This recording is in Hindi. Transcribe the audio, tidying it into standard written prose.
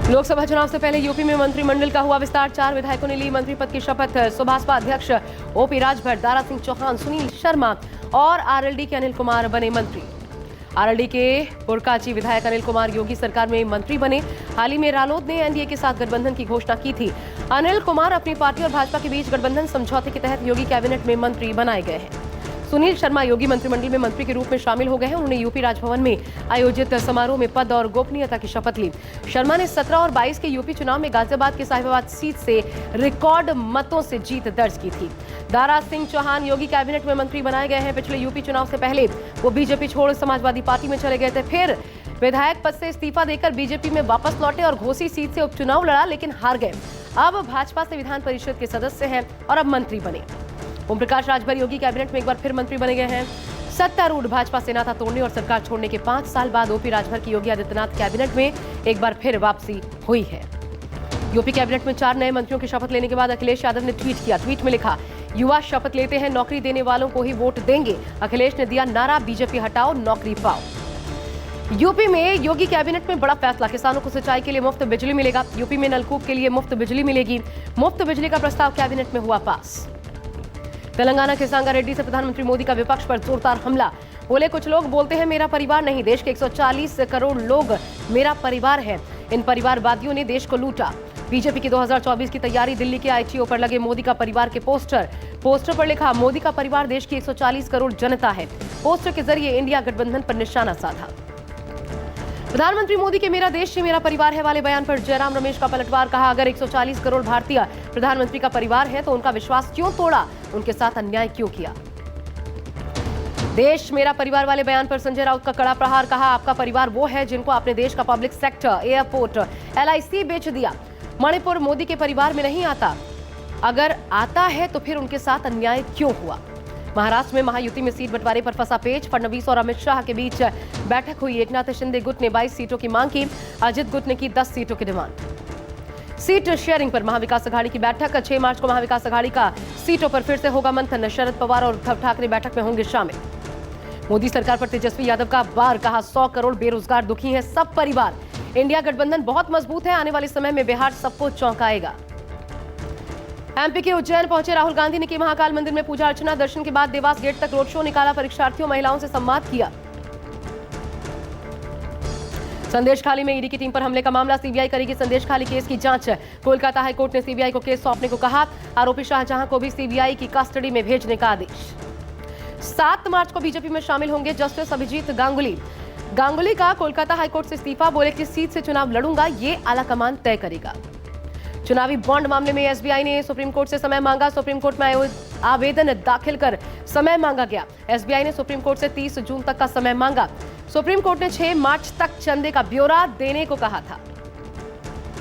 लोकसभा चुनाव से पहले यूपी में मंत्रिमंडल का हुआ विस्तार। 4 विधायकों ने ली मंत्री पद की शपथ। सुभाषपा अध्यक्ष ओपी राजभर, दारा सिंह चौहान, सुनील शर्मा और आरएलडी के अनिल कुमार बने मंत्री। आरएलडी के पुरकाची विधायक अनिल कुमार योगी सरकार में मंत्री बने। हाल ही में रालोद ने एनडीए के साथ गठबंधन की घोषणा की थी। अनिल कुमार अपनी पार्टी और भाजपा के बीच गठबंधन समझौते के तहत योगी कैबिनेट में मंत्री बनाए गए हैं। सुनील शर्मा योगी मंत्रिमंडल में मंत्री के रूप में शामिल हो गए हैं। उन्होंने यूपी राजभवन में आयोजित समारोह में पद और गोपनीयता की शपथ ली। शर्मा ने 17 और 22 के यूपी चुनाव में गाजियाबाद के साहिबाबाद सीट से रिकॉर्ड मतों से जीत दर्ज की थी। दारा सिंह चौहान योगी कैबिनेट में मंत्री बनाए गए हैं। पिछले यूपी चुनाव से पहले वो बीजेपी छोड़ समाजवादी पार्टी में चले गए थे। फिर विधायक पद से इस्तीफा देकर बीजेपी में वापस लौटे और घोसी सीट से उपचुनाव लड़ा, लेकिन हार गए। अब भाजपा से विधान परिषद के सदस्य हैं और अब मंत्री बने। ओम प्रकाश राजभर योगी कैबिनेट में एक बार फिर मंत्री बने गए हैं। सत्तारूढ़ भाजपा से नाता तोड़ने और सरकार छोड़ने के 5 साल बाद ओपी राजभर की योगी आदित्यनाथ कैबिनेट में एक बार फिर वापसी हुई है। यूपी कैबिनेट में 4 नए मंत्रियों की शपथ लेने के बाद अखिलेश यादव ने ट्वीट किया। ट्वीट में लिखा, युवा शपथ लेते हैं, नौकरी देने वालों को ही वोट देंगे। अखिलेश ने दिया नारा, बीजेपी हटाओ, नौकरी पाओ। यूपी में योगी कैबिनेट में बड़ा फैसला। किसानों को सिंचाई के लिए मुफ्त बिजली मिलेगा। यूपी में नलकूप के लिए मुफ्त बिजली मिलेगी। मुफ्त बिजली का प्रस्ताव कैबिनेट में हुआ पास। तेलंगाना के संगारेड्डी से प्रधानमंत्री मोदी का विपक्ष पर जोरदार हमला। बोले, कुछ लोग बोलते हैं मेरा परिवार नहीं, देश के 140 करोड़ लोग मेरा परिवार है। इन परिवारवादियों ने देश को लूटा। बीजेपी की 2024 की तैयारी। दिल्ली के आईटीओ पर लगे मोदी का परिवार के पोस्टर पर लिखा, मोदी का परिवार देश की 140 करोड़ जनता है। पोस्टर के जरिए इंडिया गठबंधन पर निशाना साधा। प्रधानमंत्री मोदी के मेरा देश ही मेरा परिवार है वाले बयान पर जयराम रमेश का पलटवार। कहा, अगर 140 करोड़ भारतीय प्रधानमंत्री का परिवार है तो उनका विश्वास क्यों तोड़ा, उनके साथ अन्याय क्यों किया। देश मेरा परिवार वाले बयान पर संजय राउत का कड़ा प्रहार। कहा, आपका परिवार वो है जिनको आपने देश का पब्लिक सेक्टर, एयरपोर्ट, LIC बेच दिया। मणिपुर मोदी के परिवार में नहीं आता, अगर आता है तो फिर उनके साथ अन्याय क्यों हुआ। महाराष्ट्र में महायुति में सीट बंटवारे पर फंसा पेच। फडणवीस और अमित शाह के बीच बैठक हुई। एकनाथ शिंदे गुट ने 22 सीटों की मांग की। अजित गुट ने की 10 सीटों की डिमांड। सीट शेयरिंग पर महाविकास अघाड़ी की बैठक। 6 मार्च को महाविकास अघाड़ी का सीटों पर फिर से होगा मंथन। शरद पवार और उद्धव ठाकरे बैठक में होंगे शामिल। मोदी सरकार पर तेजस्वी यादव का वार। कहा, 100 करोड़ बेरोजगार दुखी हैं सब परिवार। इंडिया गठबंधन बहुत मजबूत है, आने वाले समय में बिहार सबको चौंकाएगा। एमपी के उज्जैन पहुंचे राहुल गांधी ने की महाकाल मंदिर में पूजा अर्चना। दर्शन के बाद देवास गेट तक रोड शो निकाला। परीक्षार्थियों महिलाओं से संवाद किया। संदेशखाली में ईडी की टीम पर हमले का मामला। सीबीआई करेगी संदेशखाली केस की जांच। कोलकाता हाईकोर्ट ने सीबीआई को केस सौंपने को कहा। आरोपी शाहजहां को भी सीबीआई की कस्टडी में भेजने का आदेश। 7 मार्च को बीजेपी में शामिल होंगे जस्टिस अभिजीत गांगुली। गांगुली का कोलकाता हाईकोर्ट से इस्तीफा। बोले, किस सीट से चुनाव लड़ूंगा ये आलाकमान तय करेगा। चुनावी बॉन्ड मामले में एसबीआई ने सुप्रीम कोर्ट से समय मांगा। सुप्रीम कोर्ट में आवेदन दाखिल कर समय मांगा गया। एसबीआई ने सुप्रीम कोर्ट से 30 जून तक का समय मांगा। सुप्रीम कोर्ट ने 6 मार्च तक चंदे का ब्यौरा देने को कहा था।